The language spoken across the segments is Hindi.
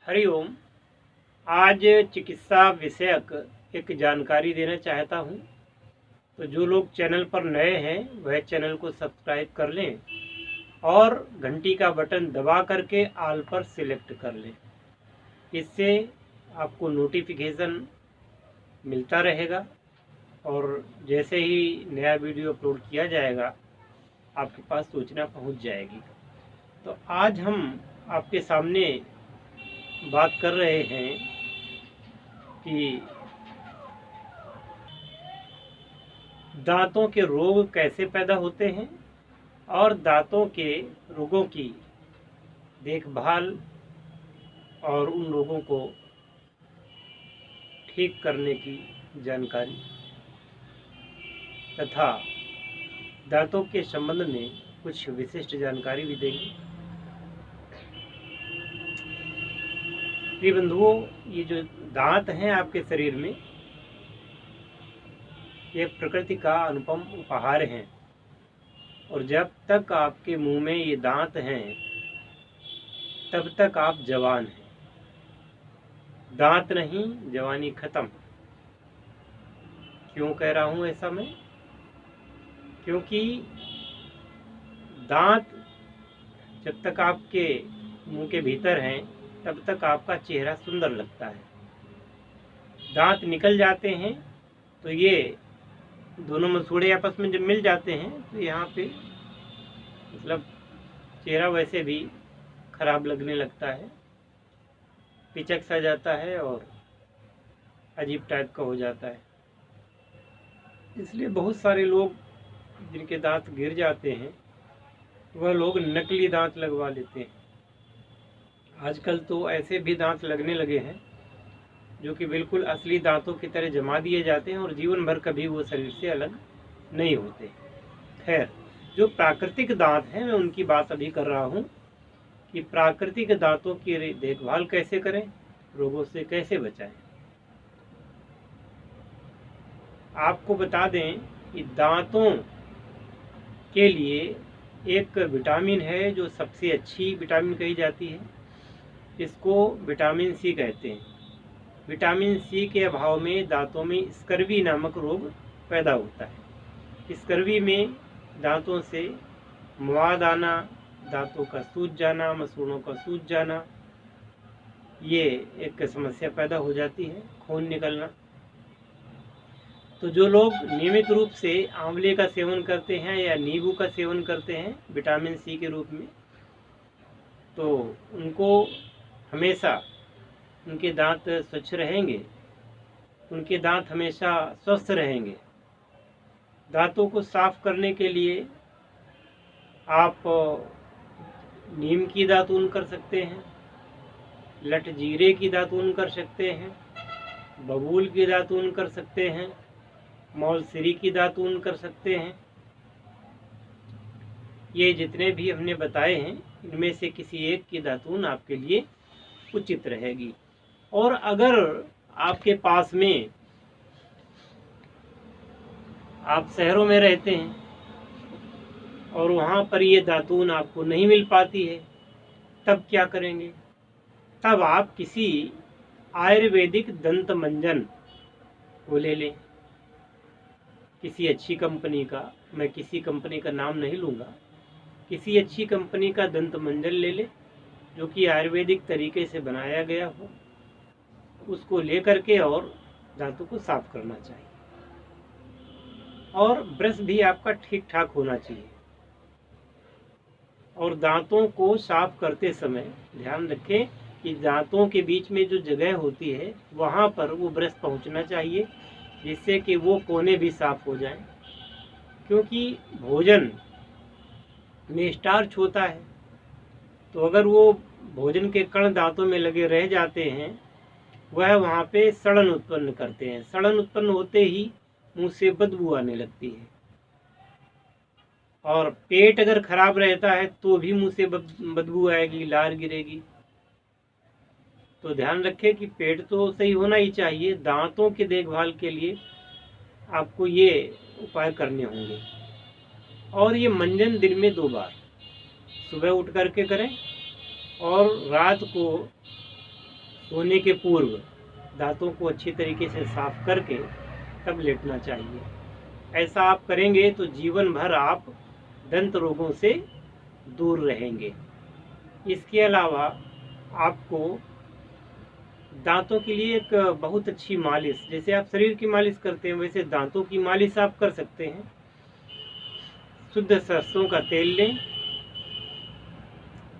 हरिओम। आज चिकित्सा विषयक एक जानकारी देना चाहता हूँ। तो जो लोग चैनल पर नए हैं वह चैनल को सब्सक्राइब कर लें और घंटी का बटन दबा करके ऑल पर सिलेक्ट कर लें। इससे आपको नोटिफिकेशन मिलता रहेगा और जैसे ही नया वीडियो अपलोड किया जाएगा आपके पास सूचना पहुंच जाएगी। तो आज हम आपके सामने बात कर रहे हैं कि दांतों के रोग कैसे पैदा होते हैं और दांतों के रोगों की देखभाल और उन रोगों को ठीक करने की जानकारी तथा दांतों के संबंध में कुछ विशिष्ट जानकारी भी देंगे। प्रिय बंधुओं, ये जो दांत हैं आपके शरीर में, ये प्रकृति का अनुपम उपहार हैं और जब तक आपके मुंह में ये दांत हैं तब तक आप जवान हैं। दांत नहीं, जवानी खत्म। क्यों कह रहा हूं ऐसा मैं? क्योंकि दांत जब तक आपके मुंह के भीतर हैं तब तक आपका चेहरा सुंदर लगता है। दांत निकल जाते हैं तो ये दोनों मसूड़े आपस में जब मिल जाते हैं तो यहाँ पे मतलब चेहरा वैसे भी खराब लगने लगता है, पिचक सा जाता है और अजीब टाइप का हो जाता है। इसलिए बहुत सारे लोग जिनके दांत गिर जाते हैं वह लोग नकली दांत लगवा लेते हैं। आजकल तो ऐसे भी दांत लगने लगे हैं जो कि बिल्कुल असली दांतों की तरह जमा दिए जाते हैं और जीवन भर कभी वो शरीर से अलग नहीं होते। खैर, जो प्राकृतिक दांत हैं मैं उनकी बात अभी कर रहा हूँ कि प्राकृतिक दांतों की देखभाल कैसे करें, रोगों से कैसे बचाएं। आपको बता दें कि दांतों के लिए एक विटामिन है जो सबसे अच्छी विटामिन कही जाती है। इसको विटामिन सी कहते हैं। विटामिन सी के अभाव में दांतों में स्कर्वी नामक रोग पैदा होता है। स्कर्वी में दांतों से मवाद आना, दांतों का सूज जाना, मसूड़ों का सूज जाना, ये एक समस्या पैदा हो जाती है, खून निकलना। तो जो लोग नियमित रूप से आंवले का सेवन करते हैं या नींबू का सेवन करते हैं विटामिन सी के रूप में, तो उनको हमेशा उनके दांत स्वच्छ रहेंगे, उनके दांत हमेशा स्वस्थ रहेंगे। दांतों को साफ करने के लिए आप नीम की दातून कर सकते हैं, लटजीरे की दातून कर सकते हैं, बबूल की दातून कर सकते हैं, मौलसरी की दातून कर सकते हैं। ये जितने भी हमने बताए हैं इनमें से किसी एक की दातून आपके लिए उचित रहेगी। और अगर आपके पास में आप शहरों में रहते हैं और वहाँ पर ये दातून आपको नहीं मिल पाती है, तब क्या करेंगे? तब आप किसी आयुर्वेदिक दंत मंजन को ले लें, किसी अच्छी कंपनी का। मैं किसी कंपनी का नाम नहीं लूँगा। किसी अच्छी कंपनी का दंत मंजन ले लें जो कि आयुर्वेदिक तरीके से बनाया गया हो। उसको लेकर के और दांतों को साफ करना चाहिए और ब्रश भी आपका ठीक ठाक होना चाहिए। और दांतों को साफ करते समय ध्यान रखें कि दांतों के बीच में जो जगह होती है वहाँ पर वो ब्रश पहुँचना चाहिए, जिससे कि वो कोने भी साफ हो जाएं। क्योंकि भोजन में स्टार्च होता है, तो अगर वो भोजन के कण दांतों में लगे रह जाते हैं वह वहाँ पे सड़न उत्पन्न करते हैं। सड़न उत्पन्न होते ही मुंह से बदबू आने लगती है और पेट अगर खराब रहता है तो भी मुंह से बदबू आएगी, लार गिरेगी। तो ध्यान रखें कि पेट तो सही होना ही चाहिए। दांतों की देखभाल के लिए आपको ये उपाय करने होंगे। और ये मंजन दिन में 2 बार, सुबह उठ करके करें और रात को सोने के पूर्व दांतों को अच्छी तरीके से साफ करके तब लेटना चाहिए। ऐसा आप करेंगे तो जीवन भर आप दंत रोगों से दूर रहेंगे। इसके अलावा आपको दांतों के लिए एक बहुत अच्छी मालिश, जैसे आप शरीर की मालिश करते हैं वैसे दांतों की मालिश आप कर सकते हैं। शुद्ध सरसों का तेल लें,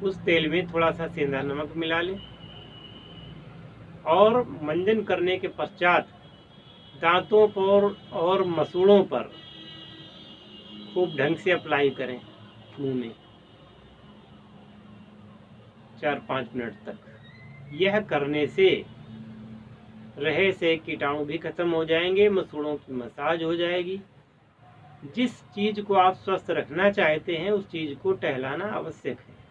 उस तेल में थोड़ा सा सेंधा नमक मिला लें और मंजन करने के पश्चात दांतों पर और मसूड़ों पर खूब ढंग से अप्लाई करें मुंह में 4-5 मिनट तक। यह करने से रहे से कीटाणु भी खत्म हो जाएंगे, मसूड़ों की मसाज हो जाएगी। जिस चीज को आप स्वस्थ रखना चाहते हैं उस चीज को टहलाना आवश्यक है।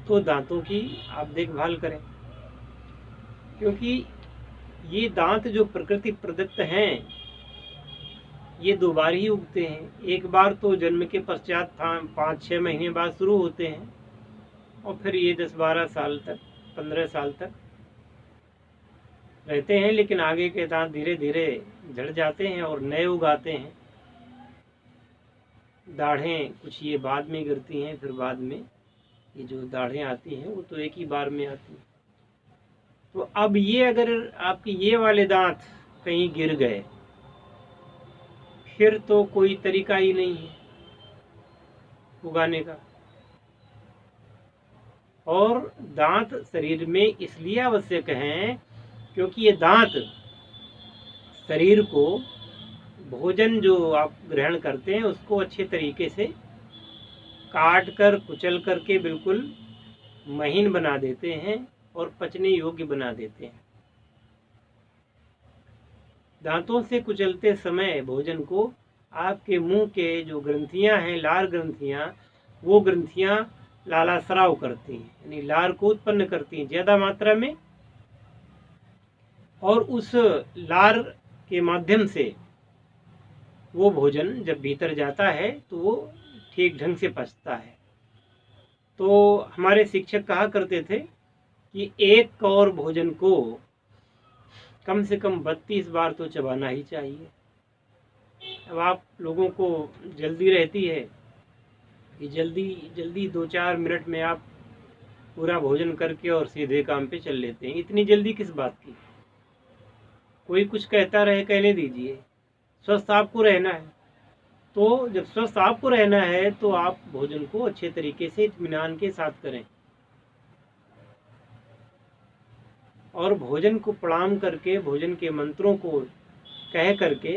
तो दांतों की आप देखभाल करें, क्योंकि ये दांत जो प्रकृति प्रदत्त हैं ये 2 बार ही उगते हैं। एक बार तो जन्म के पश्चात 5-6 महीने बाद शुरू होते हैं और फिर ये 10-12 साल तक 15 साल तक रहते हैं, लेकिन आगे के दांत धीरे धीरे झड़ जाते हैं और नए उगाते हैं। दाढ़ें कुछ ये बाद में गिरती हैं, फिर बाद में ये जो दाढ़ें आती हैं वो तो एक ही बार में आती हैं। तो अब ये अगर आपके ये वाले दांत कहीं गिर गए फिर तो कोई तरीका ही नहीं है उगाने का। और दांत शरीर में इसलिए आवश्यक हैं क्योंकि ये दांत शरीर को भोजन जो आप ग्रहण करते हैं उसको अच्छे तरीके से काट कर कुचल करके बिल्कुल महीन बना देते हैं और पचने योग्य बना देते हैं। दांतों से कुचलते समय भोजन को आपके मुंह के जो ग्रंथियां हैं, लार ग्रंथियां, वो ग्रंथियां लालास्राव करती हैं, यानी लार को उत्पन्न करती हैं ज़्यादा मात्रा में, और उस लार के माध्यम से वो भोजन जब भीतर जाता है तो वो ठीक ढंग से पचता है। तो हमारे शिक्षक कहा करते थे कि एक कौर भोजन को कम से कम 32 बार तो चबाना ही चाहिए। अब आप लोगों को जल्दी रहती है कि जल्दी जल्दी 2-4 मिनट में आप पूरा भोजन करके और सीधे काम पे चल लेते हैं। इतनी जल्दी किस बात की? कोई कुछ कहता रहे, कहने दीजिए। स्वस्थ आपको रहना है, तो जब स्वस्थ आपको रहना है तो आप भोजन को अच्छे तरीके से इत्मीनान के साथ करें और भोजन को प्रणाम करके, भोजन के मंत्रों को कह करके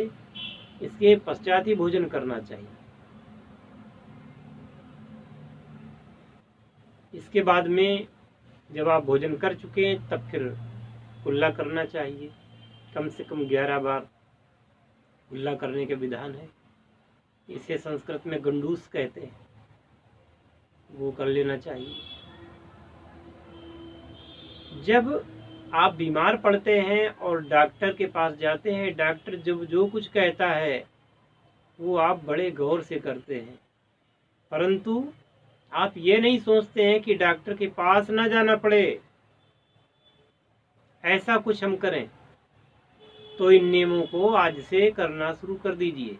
इसके पश्चात ही भोजन करना चाहिए। इसके बाद में जब आप भोजन कर चुके हैं तब फिर कुल्ला करना चाहिए। कम से कम 11 बार कुल्ला करने का विधान है। इसे संस्कृत में गंडूस कहते हैं, वो कर लेना चाहिए। जब आप बीमार पड़ते हैं और डॉक्टर के पास जाते हैं, डॉक्टर जब जो कुछ कहता है वो आप बड़े गौर से करते हैं, परंतु आप ये नहीं सोचते हैं कि डॉक्टर के पास ना जाना पड़े। ऐसा कुछ हम करें तो इन नियमों को आज से करना शुरू कर दीजिए।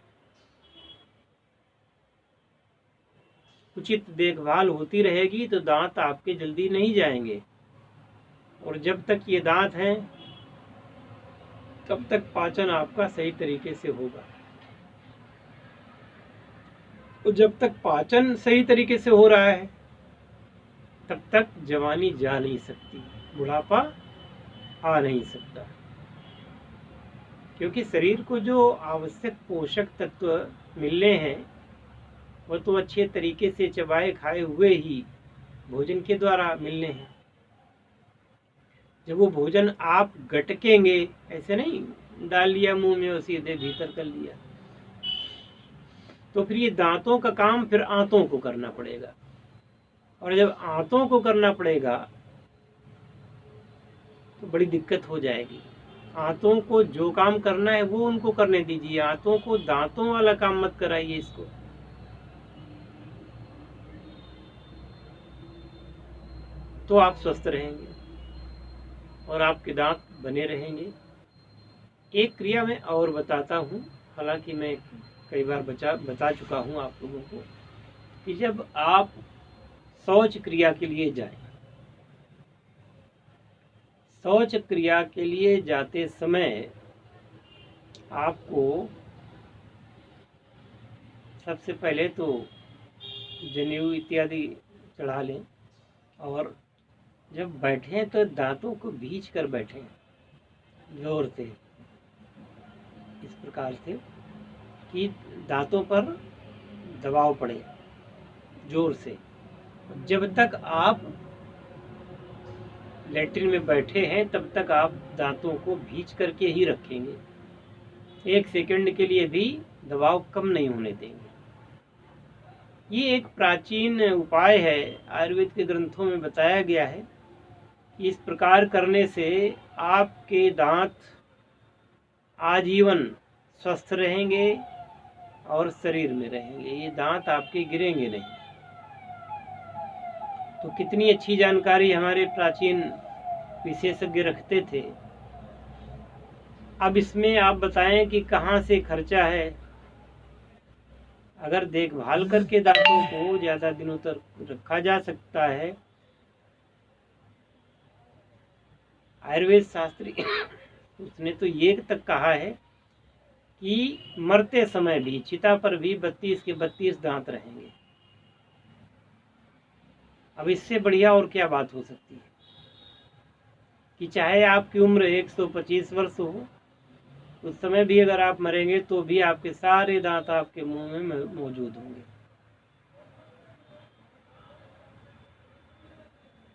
उचित देखभाल होती रहेगी तो दांत आपके जल्दी नहीं जाएंगे, और जब तक ये दांत हैं तब तक पाचन आपका सही तरीके से होगा। तो जब तक पाचन सही तरीके से हो रहा है तब तक जवानी जा नहीं सकती, बुढ़ापा आ नहीं सकता, क्योंकि शरीर को जो आवश्यक पोषक तत्व मिलने हैं वह तो अच्छे तरीके से चबाए खाए हुए ही भोजन के द्वारा मिलने हैं। जब वो भोजन आप गटकेंगे, ऐसे नहीं डाल लिया मुंह में और सीधे भीतर कर लिया, तो फिर ये दांतों का काम फिर आंतों को करना पड़ेगा, और जब आंतों को करना पड़ेगा तो बड़ी दिक्कत हो जाएगी। आंतों को जो काम करना है वो उनको करने दीजिए, आंतों को दांतों वाला काम मत कराइए इसको। तो आप स्वस्थ रहेंगे और आपके दांत बने रहेंगे। एक क्रिया मैं और बताता हूँ, हालांकि मैं कई बार बता चुका हूँ आप लोगों को, कि जब आप शौच क्रिया के लिए जाएं, शौच क्रिया के लिए जाते समय आपको सबसे पहले तो जनेऊ इत्यादि चढ़ा लें, और जब बैठें तो दांतों को भींच कर बैठें जोर से, इस प्रकार से कि दांतों पर दबाव पड़े जोर से। जब तक आप लेटरिन में बैठे हैं तब तक आप दांतों को भींच करके ही रखेंगे, 1 सेकंड के लिए भी दबाव कम नहीं होने देंगे। ये एक प्राचीन उपाय है, आयुर्वेद के ग्रंथों में बताया गया है कि इस प्रकार करने से आपके दांत आजीवन स्वस्थ रहेंगे और शरीर में रहेंगे, ये दांत आपके गिरेंगे नहीं। तो कितनी अच्छी जानकारी हमारे प्राचीन विशेषज्ञ रखते थे। अब इसमें आप बताएं कि कहाँ से खर्चा है। अगर देखभाल करके दांतों को ज़्यादा दिनों तक रखा जा सकता है, आयुर्वेद शास्त्री उसने तो ये तक कहा है कि मरते समय भी चिता पर भी 32 के 32 दांत रहेंगे। अब इससे बढ़िया और क्या बात हो सकती है कि चाहे आपकी उम्र 125 वर्ष हो, उस समय भी अगर आप मरेंगे तो भी आपके सारे दांत आपके मुंह में मौजूद होंगे।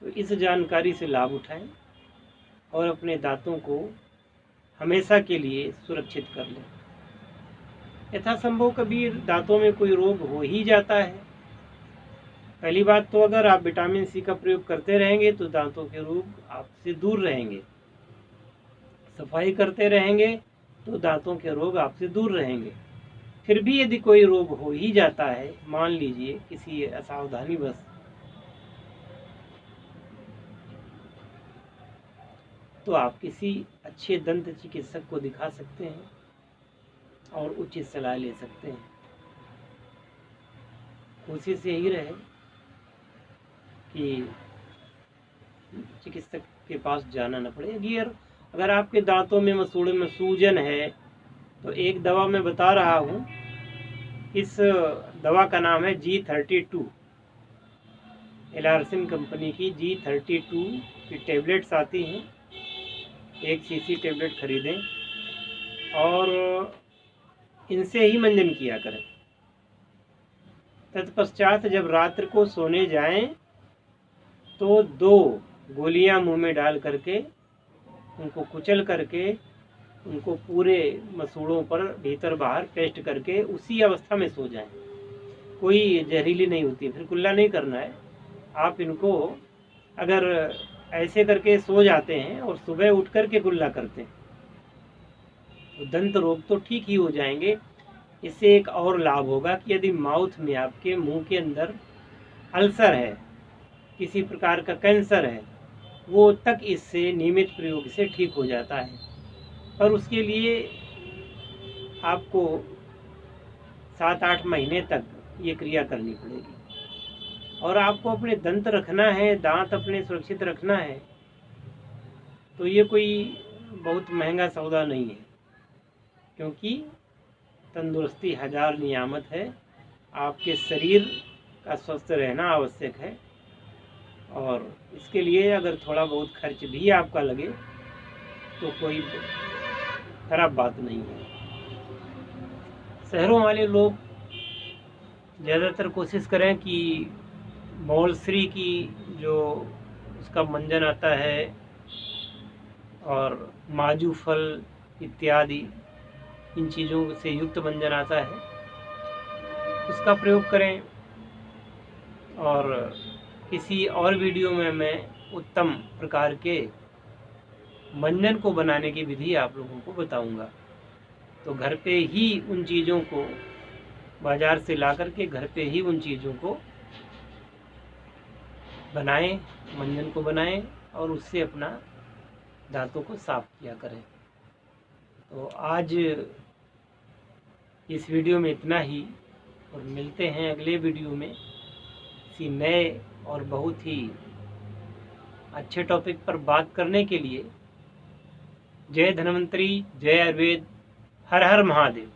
तो इस जानकारी से लाभ उठाएं और अपने दांतों को हमेशा के लिए सुरक्षित कर लें। यथासंभव कभी दांतों में कोई रोग हो ही जाता है। पहली बात तो अगर आप विटामिन सी का प्रयोग करते रहेंगे तो दांतों के रोग आपसे दूर रहेंगे, सफाई करते रहेंगे तो दांतों के रोग आपसे दूर रहेंगे। फिर भी यदि कोई रोग हो ही जाता है, मान लीजिए किसी असावधानी बस, तो आप किसी अच्छे दंत चिकित्सक को दिखा सकते हैं और उचित सलाह ले सकते हैं। कोशिश यही रहे कि चिकित्सक के पास जाना न पड़े। अगर आपके दांतों में मसूड़ों में सूजन है तो एक दवा मैं बता रहा हूँ, इस दवा का नाम है G32, एलार्सिन कंपनी की G32 की टेबलेट्स आती हैं। 1 सीसी टेबलेट खरीदें और इनसे ही मंजन किया करें। तत्पश्चात जब रात्र को सोने जाएं तो 2 गोलियां मुंह में डाल करके उनको कुचल करके उनको पूरे मसूड़ों पर भीतर बाहर पेस्ट करके उसी अवस्था में सो जाएं। कोई जहरीली नहीं होती, फिर कुल्ला नहीं करना है। आप इनको अगर ऐसे करके सो जाते हैं और सुबह उठ करके कुल्ला करते हैं तो दंत रोग तो ठीक ही हो जाएंगे। इससे एक और लाभ होगा कि यदि माउथ में आपके मुंह के अंदर अल्सर है, किसी प्रकार का कैंसर है, वो तक इससे नियमित प्रयोग से ठीक हो जाता है। पर उसके लिए आपको 7-8 महीने तक ये क्रिया करनी पड़ेगी। और आपको अपने दंत रखना है, दांत अपने सुरक्षित रखना है, तो ये कोई बहुत महंगा सौदा नहीं है, क्योंकि तंदुरुस्ती 1000 नियामत है। आपके शरीर का स्वस्थ रहना आवश्यक है और इसके लिए अगर थोड़ा बहुत खर्च भी आपका लगे तो कोई खराब बात नहीं है। शहरों वाले लोग ज़्यादातर कोशिश करें कि मोलश्री की जो उसका मंजन आता है और माजू फल इत्यादि इन चीज़ों से युक्त मंजन आता है, उसका प्रयोग करें। और किसी और वीडियो में मैं उत्तम प्रकार के मंजन को बनाने की विधि आप लोगों को बताऊंगा। तो घर पे ही उन चीज़ों को बाज़ार से ला करके घर पे ही उन चीज़ों को बनाएं, मंजन को बनाएं और उससे अपना दांतों को साफ किया करें। तो आज इस वीडियो में इतना ही, और मिलते हैं अगले वीडियो में किसी नए और बहुत ही अच्छे टॉपिक पर बात करने के लिए। जय धन्वंतरी, जय आयुर्वेद, हर हर महादेव।